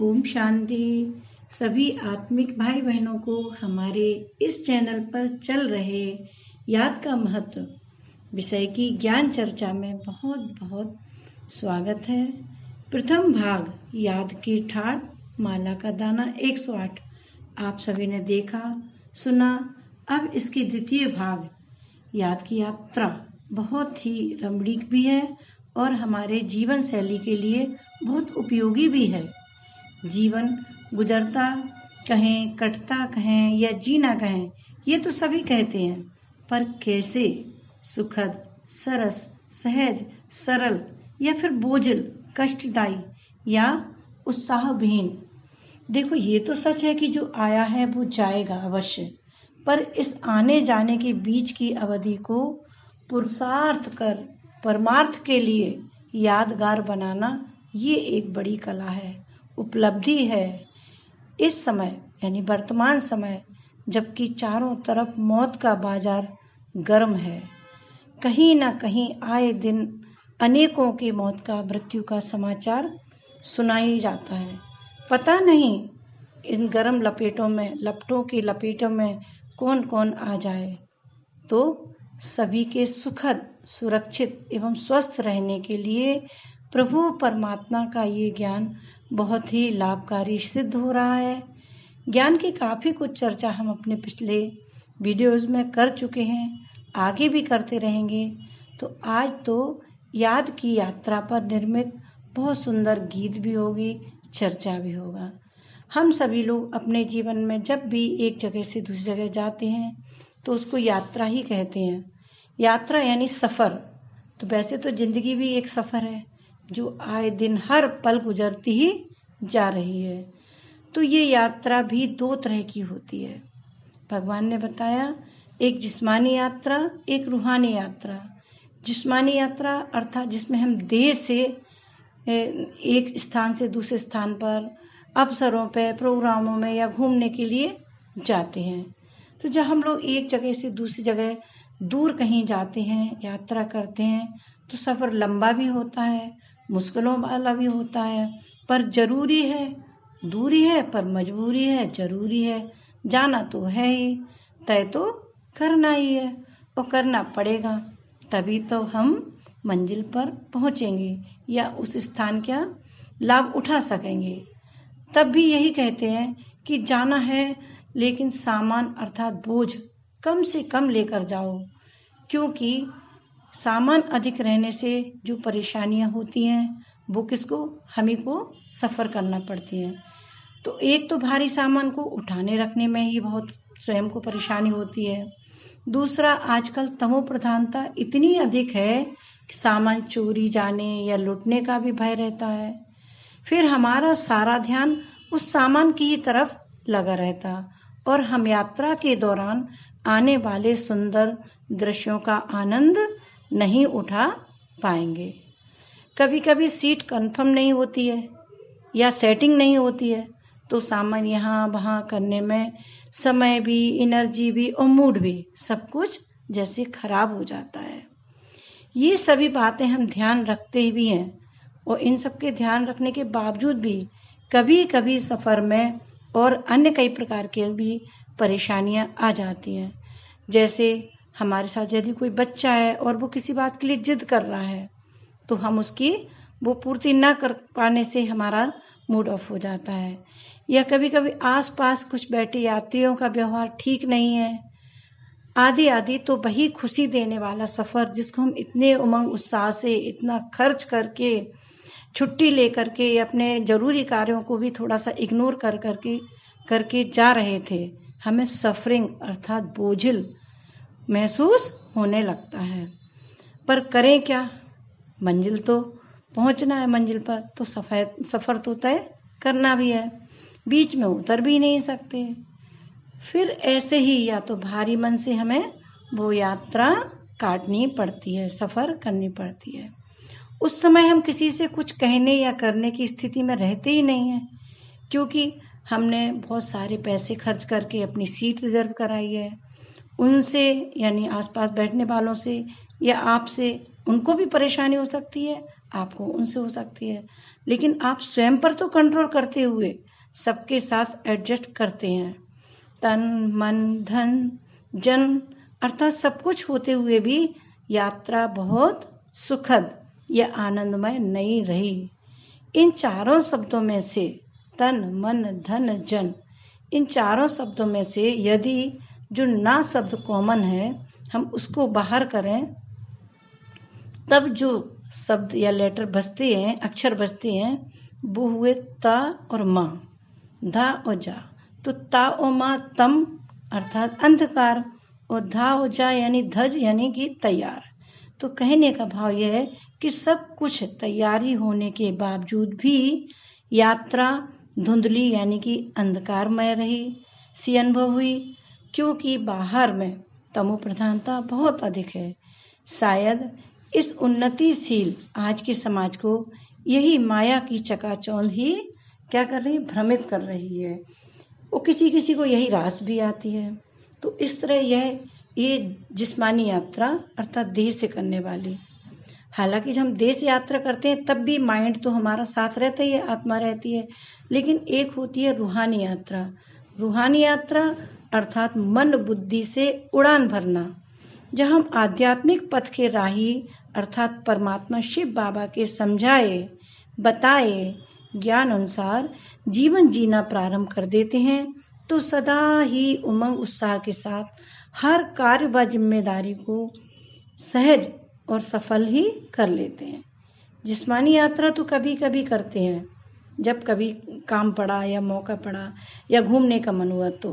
ओम शांति। सभी आत्मिक भाई बहनों को हमारे इस चैनल पर चल रहे याद का महत्व विषय की ज्ञान चर्चा में बहुत बहुत स्वागत है। प्रथम भाग याद की ठाठ माला का दाना 108 आप सभी ने देखा सुना। अब इसकी द्वितीय भाग याद की यात्रा बहुत ही रमणीक भी है और हमारे जीवन शैली के लिए बहुत उपयोगी भी है। जीवन गुजरता कहें, कटता कहें या जीना कहें, ये तो सभी कहते हैं, पर कैसे सुखद, सरस, सहज, सरल या फिर बोझिल, कष्टदायी या उत्साहहीन। देखो, ये तो सच है कि जो आया है वो जाएगा अवश्य, पर इस आने जाने के बीच की अवधि को पुरुषार्थ कर परमार्थ के लिए यादगार बनाना, ये एक बड़ी कला है, उपलब्धि है। इस समय यानी वर्तमान समय, जबकि चारों तरफ मौत का बाजार गर्म है, कहीं ना कहीं आए दिन अनेकों की मौत का, मृत्यु का समाचार सुनाई जाता है। पता नहीं इन गर्म लपटों की लपेटों में कौन कौन आ जाए। तो सभी के सुखद, सुरक्षित एवं स्वस्थ रहने के लिए प्रभु परमात्मा का ये ज्ञान बहुत ही लाभकारी सिद्ध हो रहा है। ज्ञान की काफ़ी कुछ चर्चा हम अपने पिछले वीडियोज़ में कर चुके हैं, आगे भी करते रहेंगे। तो आज तो याद की यात्रा पर निर्मित बहुत सुंदर गीत भी होगी, चर्चा भी होगा। हम सभी लोग अपने जीवन में जब भी एक जगह से दूसरी जगह जाते हैं तो उसको यात्रा ही कहते हैं। यात्रा यानी सफ़र। तो वैसे तो ज़िंदगी भी एक सफ़र है जो आए दिन हर पल गुजरती ही जा रही है। तो ये यात्रा भी दो तरह की होती है। भगवान ने बताया, एक जिस्मानी यात्रा, एक रूहानी यात्रा। जिस्मानी यात्रा अर्थात जिसमें हम देह से एक स्थान से दूसरे स्थान पर, अवसरों पर, प्रोग्रामों में या घूमने के लिए जाते हैं। तो जब हम लोग एक जगह से दूसरी जगह दूर कहीं जाते हैं, यात्रा करते हैं, तो सफ़र लंबा भी होता है, मुश्किलों वाला भी होता है, पर ज़रूरी है। दूरी है पर मजबूरी है, ज़रूरी है। जाना तो है ही, तय तो करना ही है और करना पड़ेगा, तभी तो हम मंजिल पर पहुँचेंगे या उस स्थान का लाभ उठा सकेंगे। तब भी यही कहते हैं कि जाना है, लेकिन सामान अर्थात बोझ कम से कम लेकर जाओ, क्योंकि सामान अधिक रहने से जो परेशानियां होती हैं वो किसको, हम ही को सफ़र करना पड़ती हैं। तो एक तो भारी सामान को उठाने रखने में ही बहुत स्वयं को परेशानी होती है। दूसरा, आजकल तमो प्रधानता इतनी अधिक है कि सामान चोरी जाने या लूटने का भी भय रहता है। फिर हमारा सारा ध्यान उस सामान की ही तरफ लगा रहता और हम यात्रा के दौरान आने वाले सुंदर दृश्यों का आनंद नहीं उठा पाएंगे। कभी कभी सीट कंफर्म नहीं होती है या सेटिंग नहीं होती है, तो सामान यहाँ वहाँ करने में समय भी, एनर्जी भी और मूड भी, सब कुछ जैसे खराब हो जाता है। ये सभी बातें हम ध्यान रखते भी हैं और इन सब के ध्यान रखने के बावजूद भी कभी कभी सफ़र में और अन्य कई प्रकार के भी परेशानियां आ जाती हैं। जैसे हमारे साथ यदि कोई बच्चा है और वो किसी बात के लिए जिद कर रहा है, तो हम उसकी वो पूर्ति ना कर पाने से हमारा मूड ऑफ हो जाता है। या कभी कभी आसपास कुछ बैठे यात्रियों का व्यवहार ठीक नहीं है, आदि तो वही खुशी देने वाला सफ़र जिसको हम इतने उमंग उत्साह से, इतना खर्च करके, छुट्टी लेकर के, अपने ज़रूरी कार्यों को भी थोड़ा सा इग्नोर करके जा रहे थे, हमें सफरिंग अर्थात बोझिल महसूस होने लगता है। पर करें क्या, मंजिल तो पहुंचना है, मंजिल पर तो सफ़र तो तय करना भी है, बीच में उतर भी नहीं सकते। फिर ऐसे ही या तो भारी मन से हमें वो यात्रा काटनी पड़ती है, सफ़र करनी पड़ती है। उस समय हम किसी से कुछ कहने या करने की स्थिति में रहते ही नहीं हैं, क्योंकि हमने बहुत सारे पैसे खर्च करके अपनी सीट रिजर्व कराई है। उनसे यानी आसपास बैठने वालों से या आपसे, उनको भी परेशानी हो सकती है, आपको उनसे हो सकती है, लेकिन आप स्वयं पर तो कंट्रोल करते हुए सबके साथ एडजस्ट करते हैं। तन मन धन जन अर्थात सब कुछ होते हुए भी यात्रा बहुत सुखद या आनंदमय नहीं रही। इन चारों शब्दों में से तन मन धन जन, इन चारों शब्दों में से यदि जो ना शब्द कॉमन है हम उसको बाहर करें, तब जो शब्द या लेटर बचते हैं, अक्षर बचते हैं, वो हुए ता और मा, धा और जा। तो ता और मा तम अर्थात अंधकार, और धा और जा यानी धज यानी कि तैयार। तो कहने का भाव यह है कि सब कुछ तैयारी होने के बावजूद भी यात्रा धुंधली यानी कि अंधकारमय रही सी अनुभव हुई, क्योंकि बाहर में तमो प्रधानता बहुत अधिक है। शायद इस उन्नतिशील आज के समाज को यही माया की चकाचौंध ही क्या कर रही है, भ्रमित कर रही है। वो किसी किसी को यही रास भी आती है। तो इस तरह ये जिस्मानी यात्रा अर्थात देह से करने वाली, हालांकि जब हम देह से यात्रा करते हैं तब भी माइंड तो हमारा साथ रहता ही है, आत्मा रहती है, लेकिन एक होती है रूहानी यात्रा। रूहानी यात्रा अर्थात मन बुद्धि से उड़ान भरना, जहाँ हम आध्यात्मिक पथ के राही अर्थात परमात्मा शिव बाबा के समझाए बताए ज्ञान अनुसार जीवन जीना प्रारंभ कर देते हैं, तो सदा ही उमंग उत्साह के साथ हर कार्य व जिम्मेदारी को सहज और सफल ही कर लेते हैं। जिस्मानी यात्रा तो कभी कभी करते हैं, जब कभी काम पड़ा या मौका पड़ा या घूमने का मन हुआ तो,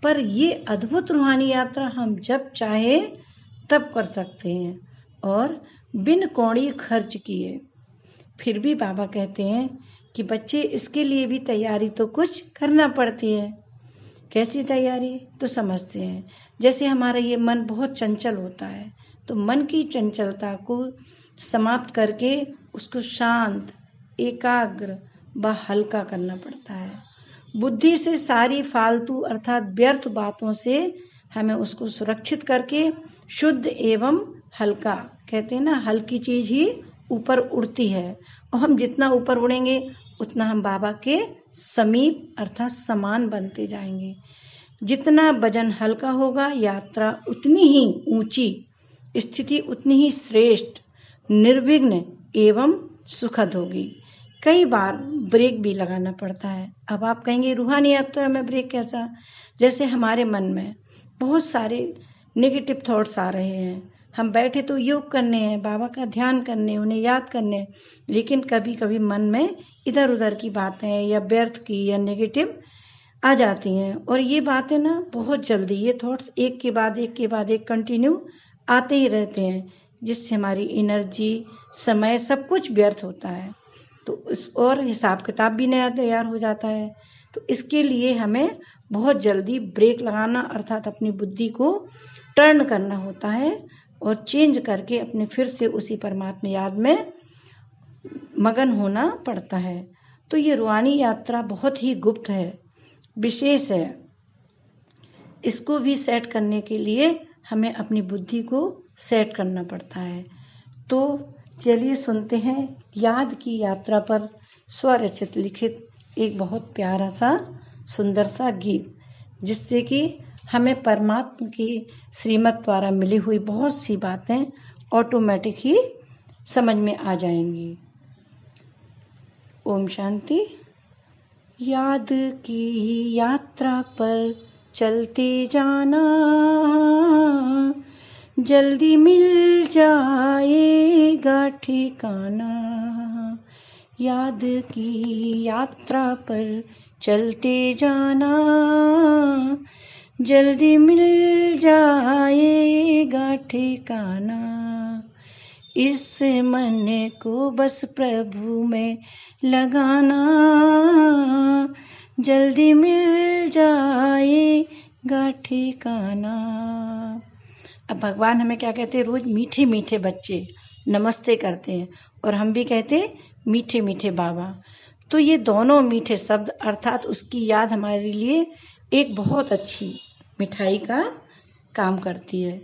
पर ये अद्भुत रूहानी यात्रा हम जब चाहे तब कर सकते हैं और बिन कौड़ी खर्च किए। फिर भी बाबा कहते हैं कि बच्चे इसके लिए भी तैयारी तो कुछ करना पड़ती है। कैसी तैयारी तो समझते हैं। जैसे हमारा ये मन बहुत चंचल होता है, तो मन की चंचलता को समाप्त करके उसको शांत एकाग्र व हल्का करना पड़ता है। बुद्धि से सारी फालतू अर्थात व्यर्थ बातों से हमें उसको सुरक्षित करके शुद्ध एवं हल्का, कहते हैं ना हल्की चीज ही ऊपर उड़ती है, और हम जितना ऊपर उड़ेंगे उतना हम बाबा के समीप अर्थात समान बनते जाएंगे। जितना वजन हल्का होगा यात्रा उतनी ही ऊंची, स्थिति उतनी ही श्रेष्ठ निर्विघ्न एवं सुखद होगी। कई बार ब्रेक भी लगाना पड़ता है। अब आप कहेंगे रूहानी यात्रा में ब्रेक कैसा? जैसे हमारे मन में बहुत सारे नेगेटिव थॉट्स आ रहे हैं, हम बैठे तो योग करने हैं, बाबा का ध्यान करने, उन्हें याद करने, लेकिन कभी कभी मन में इधर उधर की बातें या व्यर्थ की या नेगेटिव आ जाती हैं, और ये बातें ना बहुत जल्दी ये थॉट्स एक के बाद एक कंटिन्यू आते ही रहते हैं, जिससे हमारी एनर्जी समय सब कुछ व्यर्थ होता है। तो और हिसाब किताब भी नया तैयार हो जाता है। तो इसके लिए हमें बहुत जल्दी ब्रेक लगाना अर्थात अपनी बुद्धि को टर्न करना होता है और चेंज करके अपने फिर से उसी परमात्मा याद में मगन होना पड़ता है। तो ये रूहानी यात्रा बहुत ही गुप्त है, विशेष है। इसको भी सेट करने के लिए हमें अपनी बुद्धि को सेट करना पड़ता है। तो चलिए सुनते हैं याद की यात्रा पर स्वरचित लिखित एक बहुत प्यारा सा सुंदर सा गीत, जिससे कि हमें परमात्मा की श्रीमत द्वारा मिली हुई बहुत सी बातें ऑटोमेटिक ही समझ में आ जाएंगी। ओम शांति। याद की यात्रा पर चलते जाना, जल्दी मिल जाएगा ठिकाना। याद की यात्रा पर चलते जाना, जल्दी मिल जाएगा ठिकाना। इस मन को बस प्रभु में लगाना, जल्दी मिल जाएगा ठिकाना। अब भगवान हमें क्या कहते हैं? रोज मीठे मीठे बच्चे नमस्ते करते हैं, और हम भी कहते हैं मीठे मीठे बाबा। तो ये दोनों मीठे शब्द अर्थात उसकी याद हमारे लिए एक बहुत अच्छी मिठाई का काम करती है।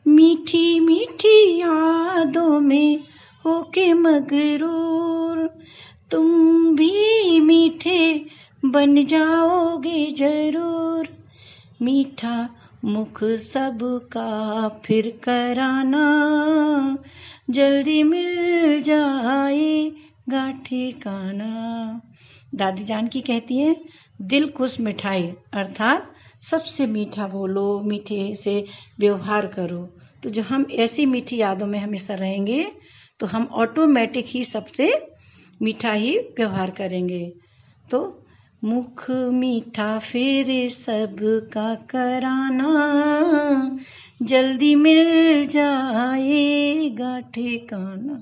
मीठी मीठी यादों में होके मगरूर, तुम भी मीठे बन जाओगे जरूर। मीठा मुख सबका फिर कराना, जल्दी मिल जाएगा ठिकाना। दादी जानकी कहती है, दिल खुश मिठाई, अर्थात सबसे मीठा बोलो, मीठे से व्यवहार करो। तो जो हम ऐसी मीठी यादों में हमेशा रहेंगे तो हम ऑटोमेटिक ही सबसे मीठा ही व्यवहार करेंगे। तो मुख मीठा फिर सबका कराना, जल्दी मिल जाएगा ठिकाना।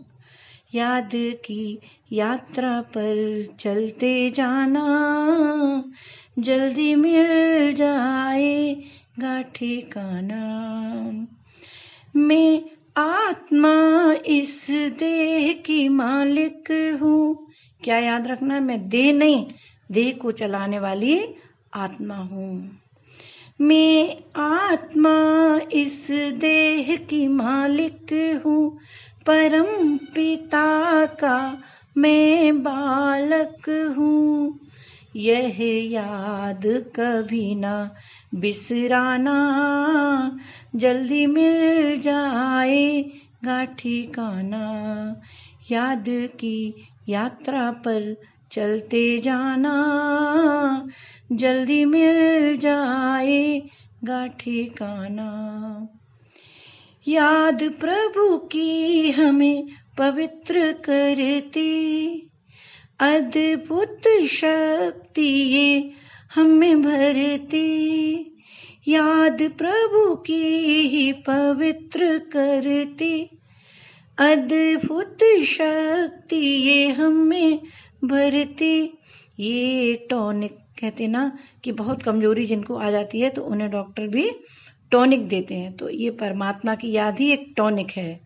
याद की यात्रा पर चलते जाना, जल्दी मिल जाएगा ठिकाना। मैं आत्मा इस देह की मालिक हूँ। क्या याद रखना, मैं देह नहीं, देह को चलाने वाली आत्मा हूँ। मैं आत्मा इस देह की मालिक हूँ, परम पिता का मैं बालक हूँ। यह याद कभी ना बिसराना, जल्दी मिल जाएगा ठिकाना। याद की यात्रा पर चलते जाना, जल्दी मिल जाएगा ठिकाना। याद प्रभु की हमें पवित्र करती, अद्भुत शक्ति ये हमें भरती। याद प्रभु की ही पवित्र करती, अद्भुत शक्ति ये हमें भरती। ये टॉनिक कहते ना कि बहुत कमजोरी जिनको आ जाती है तो उन्हें डॉक्टर भी टॉनिक देते हैं। तो ये परमात्मा की याद ही एक टॉनिक है।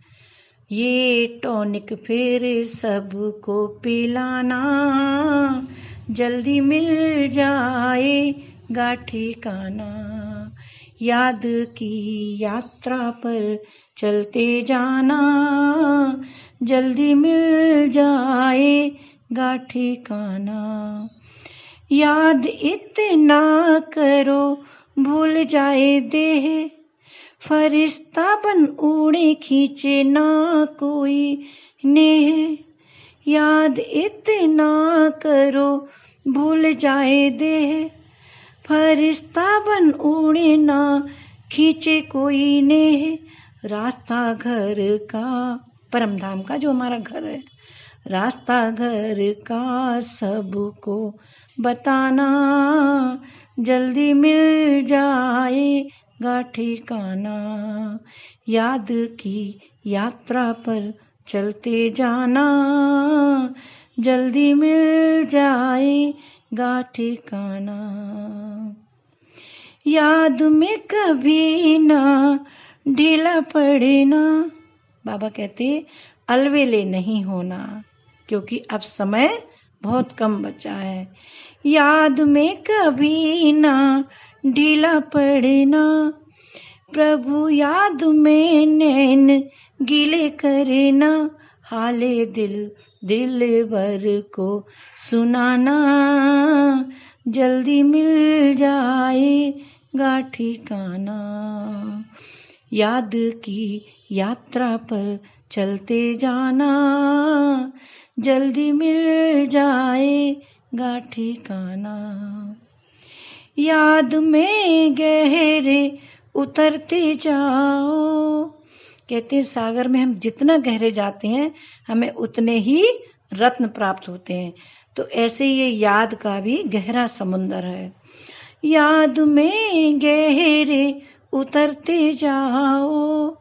ये टॉनिक फिर सबको पिलाना, जल्दी मिल जाएगा ठिकाना। याद की यात्रा पर चलते जाना, जल्दी मिल जाएगा ठिकाना। याद इतना करो भूल जाए देह, फरिश्ता बन उड़े खींचे ना कोई नेह। याद इतना करो भूल जाए देह, फरिश्ता बन उड़े ना खींचे कोई नेह। रास्ता घर का, परम धाम का जो हमारा घर है, रास्ता घर का सबको बताना, जल्दी मिल जाएगा ठिकाना। याद की यात्रा पर चलते जाना, जल्दी मिल जाएगा ठिकाना। याद में कभी ना ढीला पड़ना, बाबा कहते अलवेले नहीं होना, क्योंकि अब समय बहुत कम बचा है। याद में कभी ना ढीला पड़ना, प्रभु याद में नैन गीले करना। हाले दिल भर को सुनाना, जल्दी मिल जाएगा ठिकाना। याद की यात्रा पर चलते जाना, जल्दी मिल जाएगा ठिकाना। याद में गहरे उतरते जाओ, कहते हैं सागर में हम जितना गहरे जाते हैं हमें उतने ही रत्न प्राप्त होते हैं। तो ऐसे ये याद का भी गहरा समुंदर है। याद में गहरे उतरते जाओ,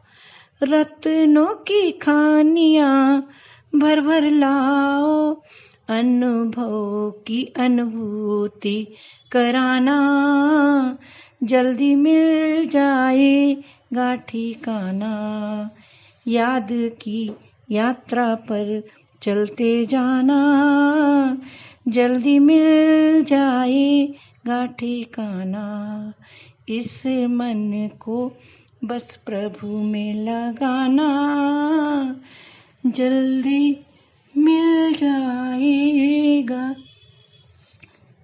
रत्नों की खानियां भर भर लाओ। अनुभव की अनुभूति कराना, जल्दी मिल जाएगा ठिकाना। याद की यात्रा पर चलते जाना, जल्दी मिल जाएगा ठिकाना। इस मन को बस प्रभु में लगाना, जल्दी मिल जाएगा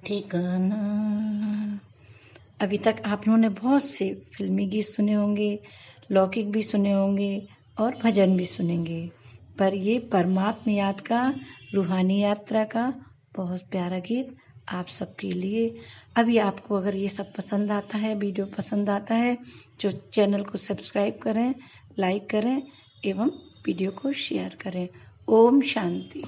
ठिकाना। अभी तक आप लोगों ने बहुत से फिल्मी गीत सुने होंगे, लौकिक भी सुने होंगे और भजन भी सुनेंगे, पर ये परमात्म याद का, रूहानी यात्रा का बहुत प्यारा गीत आप सबके लिए। अभी आपको अगर ये सब पसंद आता है, वीडियो पसंद आता है, जो चैनल को सब्सक्राइब करें, लाइक करें एवं वीडियो को शेयर करें। ओम शांति।